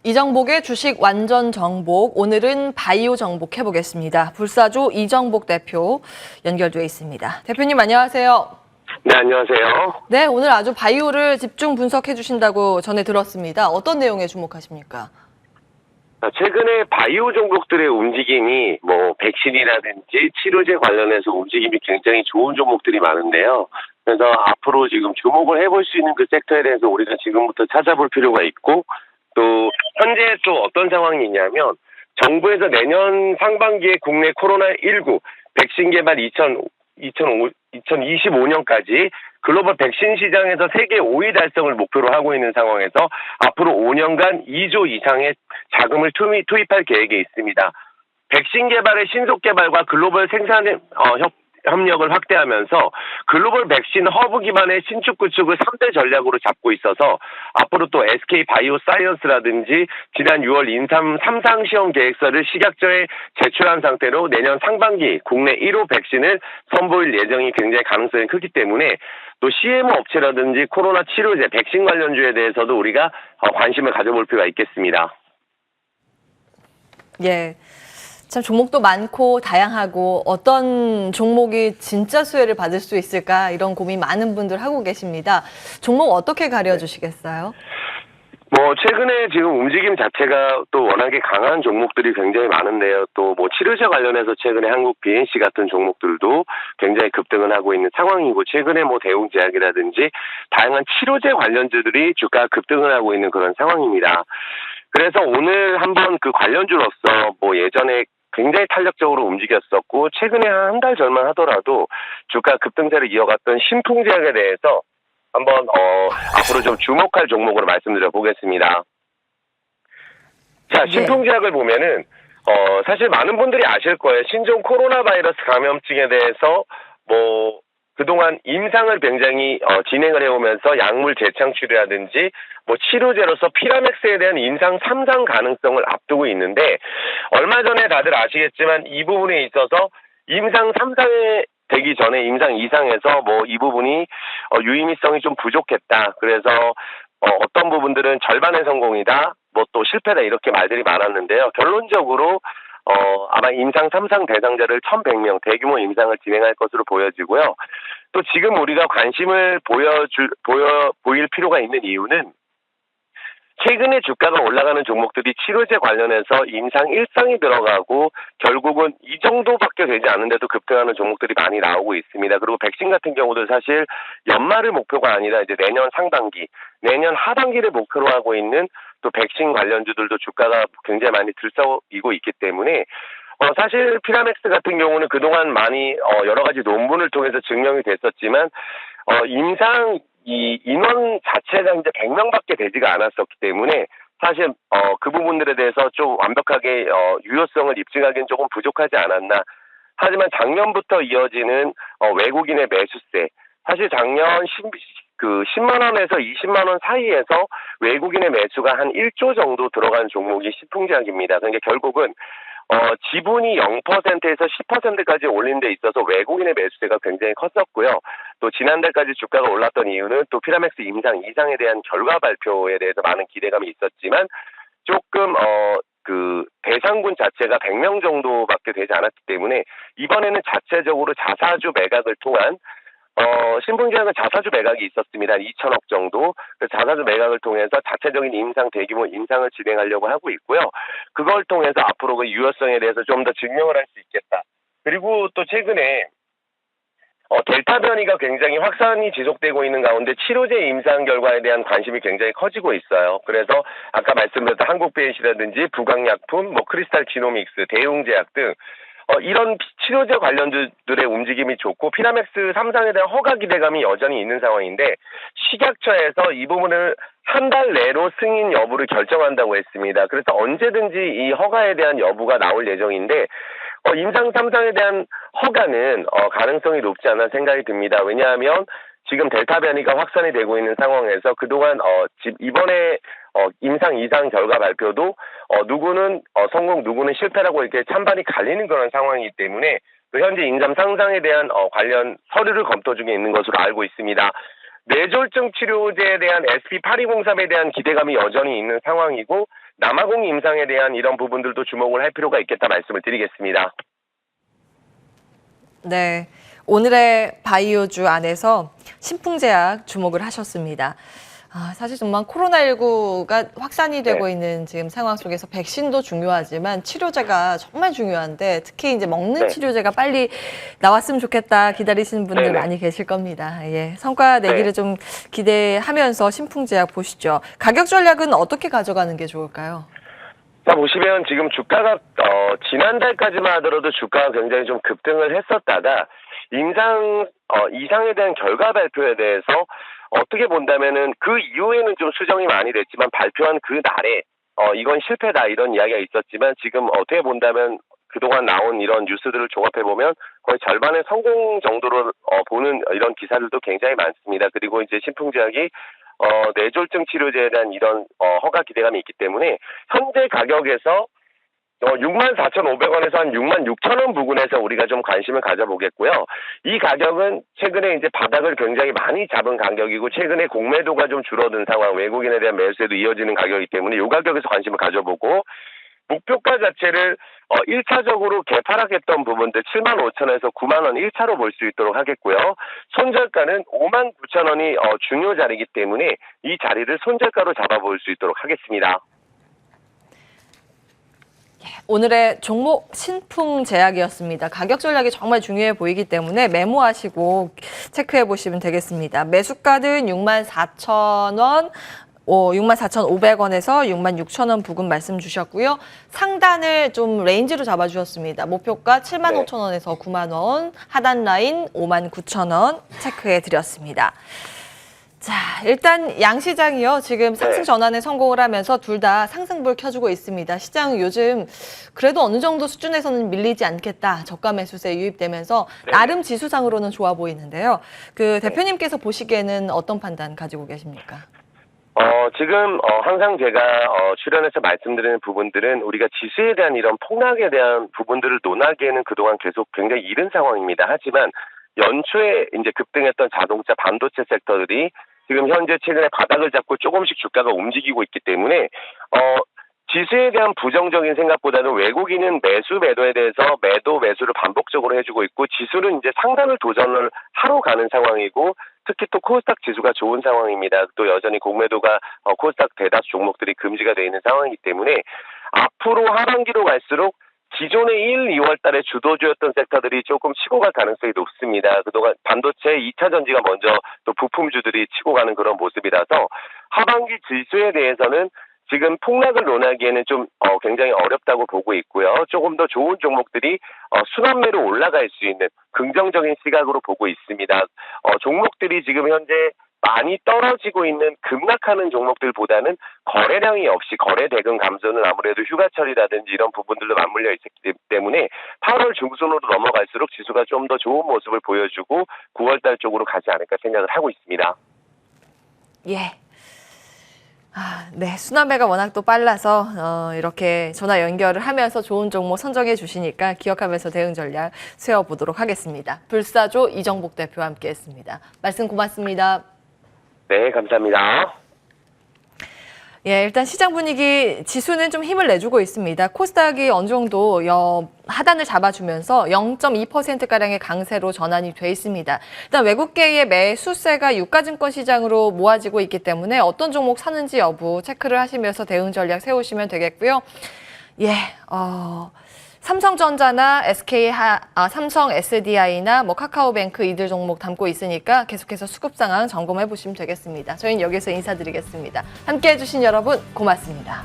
이정복의 주식 완전 정복, 오늘은 바이오 정복 해보겠습니다. 불사조 이정복 대표 연결되어 있습니다. 대표님 안녕하세요. 네, 안녕하세요. 네, 오늘 아주 바이오를 집중 분석해 주신다고 전해 들었습니다. 어떤 내용에 주목하십니까? 최근에 바이오 종목들의 움직임이 백신이라든지 치료제 관련해서 움직임이 굉장히 좋은 종목들이 많은데요. 그래서 앞으로 지금 주목을 해볼 수 있는 그 섹터에 대해서 우리가 지금부터 찾아볼 필요가 있고, 또 현재 또 어떤 상황이 있냐면 정부에서 내년 상반기에 국내 코로나19 백신 개발 2025년까지 글로벌 백신 시장에서 세계 5위 달성을 목표로 하고 있는 상황에서 앞으로 5년간 2조 이상의 자금을 투입할 계획에 있습니다. 백신 개발의 신속 개발과 글로벌 생산 협력을 확대하면서 글로벌 백신 허브 기반의 신축 구축을 3대 전략으로 잡고 있어서 앞으로 또 SK 바이오사이언스라든지 지난 6월 인삼 3상 시험 계획서를 식약처에 제출한 상태로 내년 상반기 국내 1호 백신을 선보일 예정이 굉장히 가능성이 크기 때문에 또 CMO 업체라든지 코로나 치료제 백신 관련주에 대해서도 우리가 관심을 가져볼 필요가 있겠습니다. 예. 참 종목도 많고 다양하고 어떤 종목이 진짜 수혜를 받을 수 있을까 이런 고민 많은 분들 하고 계십니다. 종목 어떻게 가려주시겠어요? 최근에 지금 움직임 자체가 또 워낙에 강한 종목들이 굉장히 많은데요. 또 치료제 관련해서 최근에 한국 BNC 같은 종목들도 굉장히 급등을 하고 있는 상황이고, 최근에 대웅제약이라든지 다양한 치료제 관련주들이 주가 급등을 하고 있는 그런 상황입니다. 그래서 오늘 한번 그 관련주로서 예전에 굉장히 탄력적으로 움직였었고, 최근에 한 달 전만 하더라도 주가 급등세를 이어갔던 신풍제약에 대해서 한번 앞으로 좀 주목할 종목으로 말씀드려 보겠습니다. 자, 신풍제약을 보면은 사실 많은 분들이 아실 거예요. 신종 코로나 바이러스 감염증에 대해서 그동안 임상을 굉장히 진행을 해오면서 약물 재창출이라든지 치료제로서 피라맥스에 대한 임상 3상 가능성을 앞두고 있는데, 얼마 전에 다들 아시겠지만 이 부분에 있어서 임상 3상에 되기 전에 임상 2상에서 이 부분이 유의미성이 좀 부족했다. 그래서 어떤 부분들은 절반의 성공이다, 또 실패다, 이렇게 말들이 많았는데요. 결론적으로 아마 임상 3상 대상자를 1,100명 대규모 임상을 진행할 것으로 보여지고요. 또 지금 우리가 관심을 보일 필요가 있는 이유는 최근에 주가가 올라가는 종목들이 치료제 관련해서 임상 1상이 들어가고 결국은 이 정도밖에 되지 않는데도 급등하는 종목들이 많이 나오고 있습니다. 그리고 백신 같은 경우도 사실 연말을 목표가 아니라 이제 내년 상반기, 내년 하반기를 목표로 하고 있는 또 백신 관련주들도 주가가 굉장히 많이 들썩이고 있기 때문에 사실 피라맥스 같은 경우는 그동안 많이 여러 가지 논문을 통해서 증명이 됐었지만 임상 이 인원 자체가 이제 100명밖에 되지가 않았었기 때문에 사실 그 부분들에 대해서 좀 완벽하게 유효성을 입증하기는 조금 부족하지 않았나. 하지만 작년부터 이어지는 외국인의 매수세, 사실 작년 10만 원에서 20만 원 사이에서 외국인의 매수가 한 1조 정도 들어간 종목이 신풍제약입니다. 그러니까 결국은 지분이 0%에서 10%까지 올린 데 있어서 외국인의 매수세가 굉장히 컸었고요. 또 지난달까지 주가가 올랐던 이유는 또 피라맥스 임상 2상에 대한 결과 발표에 대해서 많은 기대감이 있었지만 조금 그 대상군 자체가 100명 정도밖에 되지 않았기 때문에 이번에는 자체적으로 자사주 매각을 통한 신풍제약은 자사주 매각이 있었습니다. 2천억 정도. 그 자사주 매각을 통해서 자체적인 대규모 임상을 진행하려고 하고 있고요. 그걸 통해서 앞으로 그 유효성에 대해서 좀 더 증명을 할 수 있겠다. 그리고 또 최근에 델타 변이가 굉장히 확산이 지속되고 있는 가운데 치료제 임상 결과에 대한 관심이 굉장히 커지고 있어요. 그래서 아까 말씀드렸던 한국 BNC라든지 부강약품, 크리스탈 지노믹스, 대웅제약 등 이런 치료제 관련주들의 움직임이 좋고 피라맥스 3상에 대한 허가 기대감이 여전히 있는 상황인데, 식약처에서 이 부분을 한 달 내로 승인 여부를 결정한다고 했습니다. 그래서 언제든지 이 허가에 대한 여부가 나올 예정인데 임상 3상에 대한 허가는 가능성이 높지 않나 생각이 듭니다. 왜냐하면 지금 델타 변이가 확산이 되고 있는 상황에서 그동안 이번에 임상 2상 결과 발표도 누구는 성공, 누구는 실패라고 이렇게 찬반이 갈리는 그런 상황이기 때문에 또 현재 임상 3상에 대한 관련 서류를 검토 중에 있는 것으로 알고 있습니다. 뇌졸중 치료제에 대한 SP8203에 대한 기대감이 여전히 있는 상황이고, 남아공 임상에 대한 이런 부분들도 주목을 할 필요가 있겠다 말씀을 드리겠습니다. 네. 오늘의 바이오주 안에서 신풍제약 주목을 하셨습니다. 사실 정말 코로나19가 확산이 되고 네. 있는 지금 상황 속에서 백신도 중요하지만 치료제가 정말 중요한데 특히 이제 먹는 네. 치료제가 빨리 나왔으면 좋겠다 기다리시는 분들 네네. 많이 계실 겁니다. 예. 성과 내기를 네. 좀 기대하면서 신풍제약 보시죠. 가격 전략은 어떻게 가져가는 게 좋을까요? 자, 보시면 지금 주가가 지난달까지만 하더라도 주가가 굉장히 좀 급등을 했었다가 이상에 대한 결과 발표에 대해서 어떻게 본다면은 그 이후에는 좀 수정이 많이 됐지만 발표한 그 날에 이건 실패다 이런 이야기가 있었지만 지금 어떻게 본다면 그동안 나온 이런 뉴스들을 종합해 보면 거의 절반의 성공 정도로 보는 이런 기사들도 굉장히 많습니다. 그리고 이제 신풍제약이 뇌졸중 치료제에 대한 이런 허가 기대감이 있기 때문에 현재 가격에서 64,500원에서 한 66,000원 부근에서 우리가 좀 관심을 가져보겠고요. 이 가격은 최근에 이제 바닥을 굉장히 많이 잡은 가격이고 최근에 공매도가 좀 줄어든 상황, 외국인에 대한 매수에도 이어지는 가격이기 때문에 이 가격에서 관심을 가져보고 목표가 자체를 1차적으로 개파락했던 부분들 75,000원에서 9만원 1차로 볼 수 있도록 하겠고요. 손절가는 59,000원이 중요 자리이기 때문에 이 자리를 손절가로 잡아볼 수 있도록 하겠습니다. 오늘의 종목 신풍제약이었습니다. 가격 전략이 정말 중요해 보이기 때문에 메모하시고 체크해 보시면 되겠습니다. 매수가는 64,000원, 64,500원에서 66,000원 부근 말씀 주셨고요. 상단을 좀 레인지로 잡아주셨습니다. 목표가 75,000원에서 9만원, 하단 라인 59,000원 체크해 드렸습니다. 자, 일단 양시장이요. 지금 상승 전환에 성공을 하면서 둘 다 상승불 켜주고 있습니다. 시장 요즘 그래도 어느 정도 수준에서는 밀리지 않겠다. 저가 매수세 유입되면서 나름 지수상으로는 좋아 보이는데요. 그 대표님께서 보시기에는 어떤 판단 가지고 계십니까? 지금 항상 제가 출연해서 말씀드리는 부분들은 우리가 지수에 대한 이런 폭락에 대한 부분들을 논하기에는 그동안 계속 굉장히 이른 상황입니다. 하지만 연초에 이제 급등했던 자동차 반도체 섹터들이 지금 현재 최근에 바닥을 잡고 조금씩 주가가 움직이고 있기 때문에 지수에 대한 부정적인 생각보다는 외국인은 매수 매도에 대해서 매수를 반복적으로 해주고 있고 지수는 이제 상단을 도전을 하러 가는 상황이고 특히 또 코스닥 지수가 좋은 상황입니다. 또 여전히 공매도가 코스닥 대다수 종목들이 금지가 되어 있는 상황이기 때문에 앞으로 하반기로 갈수록 기존의 1, 2월 달에 주도주였던 섹터들이 조금 치고 갈 가능성이 높습니다. 그동안 반도체 2차 전지가 먼저 또 부품주들이 치고 가는 그런 모습이라서 하반기 지수에 대해서는 지금 폭락을 논하기에는 좀 굉장히 어렵다고 보고 있고요. 조금 더 좋은 종목들이 순환매로 올라갈 수 있는 긍정적인 시각으로 보고 있습니다. 종목들이 지금 현재 많이 떨어지고 있는 급락하는 종목들보다는 거래량이 없이 거래 대금 감소는 아무래도 휴가철이라든지 이런 부분들도 맞물려 있기 때문에 8월 중순으로 넘어갈수록 지수가 좀 더 좋은 모습을 보여주고 9월 달 쪽으로 가지 않을까 생각을 하고 있습니다. 예. 네. 순환매가 워낙 또 빨라서 이렇게 전화 연결을 하면서 좋은 종목 선정해 주시니까 기억하면서 대응 전략 세워보도록 하겠습니다. 불사조 이정복 대표와 함께했습니다. 말씀 고맙습니다. 네, 감사합니다. 예, 일단 시장 분위기 지수는 좀 힘을 내주고 있습니다. 코스닥이 어느 정도 하단을 잡아주면서 0.2%가량의 강세로 전환이 돼 있습니다. 일단 외국계의 매수세가 유가증권 시장으로 모아지고 있기 때문에 어떤 종목 사는지 여부 체크를 하시면서 대응 전략 세우시면 되겠고요. 예, 삼성전자나 삼성 SDI나 카카오뱅크 이들 종목 담고 있으니까 계속해서 수급 상황 점검해 보시면 되겠습니다. 저희는 여기서 인사드리겠습니다. 함께해 주신 여러분 고맙습니다.